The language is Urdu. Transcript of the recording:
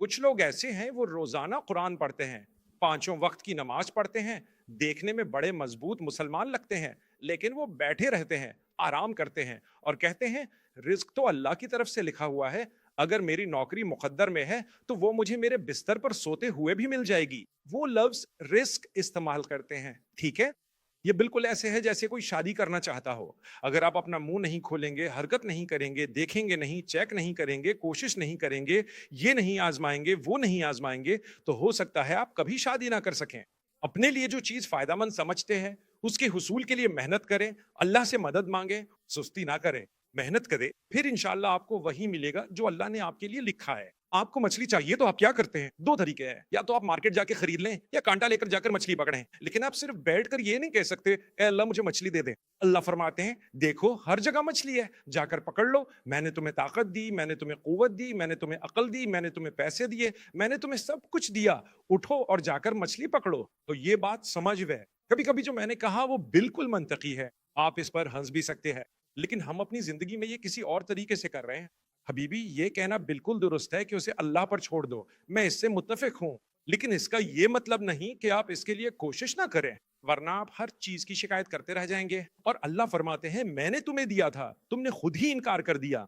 کچھ لوگ ایسے ہیں وہ روزانہ قرآن پڑھتے ہیں، پانچوں وقت کی نماز پڑھتے ہیں، دیکھنے میں بڑے مضبوط مسلمان لگتے ہیں، لیکن وہ بیٹھے رہتے ہیں، آرام کرتے ہیں اور کہتے ہیں رزق تو اللہ کی طرف سے لکھا ہوا ہے، اگر میری نوکری مقدر میں ہے تو وہ مجھے میرے بستر پر سوتے ہوئے بھی مل جائے گی۔ وہ لفظ رزق استعمال کرتے ہیں، ٹھیک ہے؟ یہ بالکل ایسے ہے جیسے کوئی شادی کرنا چاہتا ہو، اگر آپ اپنا منہ نہیں کھولیں گے، حرکت نہیں کریں گے، دیکھیں گے نہیں، چیک نہیں کریں گے، کوشش نہیں کریں گے، یہ نہیں آزمائیں گے، وہ نہیں آزمائیں گے، تو ہو سکتا ہے آپ کبھی شادی نہ کر سکیں۔ اپنے لیے جو چیز فائدہ مند سمجھتے ہیں اس کے حصول کے لیے محنت کریں، اللہ سے مدد مانگیں، سستی نہ کریں، محنت کریں، پھر انشاءاللہ آپ کو وہی ملے گا جو اللہ نے آپ کے لیے لکھا ہے۔ آپ کو مچھلی چاہیے تو آپ کیا کرتے ہیں؟ دو طریقے ہیں، یا تو آپ مارکیٹ جا کے خرید لیں یا کانٹا لے کر جا کر مچھلی پکڑیں، لیکن آپ صرف بیٹھ کر یہ نہیں کہہ سکتے اے اللہ مجھے مچھلی دے دے۔ اللہ فرماتے ہیں دیکھو ہر جگہ مچھلی ہے، جا کر پکڑ لو، میں نے تمہیں طاقت دی، میں نے تمہیں قوت دی، میں نے تمہیں عقل دی، میں نے تمہیں پیسے دیے، میں نے تمہیں سب کچھ دیا، اٹھو اور جا کر مچھلی پکڑو۔ تو یہ بات سمجھ ہے، کبھی کبھی جو میں نے کہا وہ بالکل منطقی ہے، آپ اس پر ہنس بھی سکتے ہیں، لیکن ہم اپنی زندگی میں یہ کسی اور طریقے سے کر رہے ہیں۔ حبیبی یہ کہنا بالکل درست ہے کہ اسے اللہ پر چھوڑ دو، میں اس سے متفق ہوں، لیکن اس کا یہ مطلب نہیں کہ آپ اس کے لیے کوشش نہ کریں، ورنہ آپ ہر چیز کی شکایت کرتے رہ جائیں گے۔ اور اللہ فرماتے ہیں میں نے تمہیں دیا تھا، تم نے خود ہی انکار کر دیا۔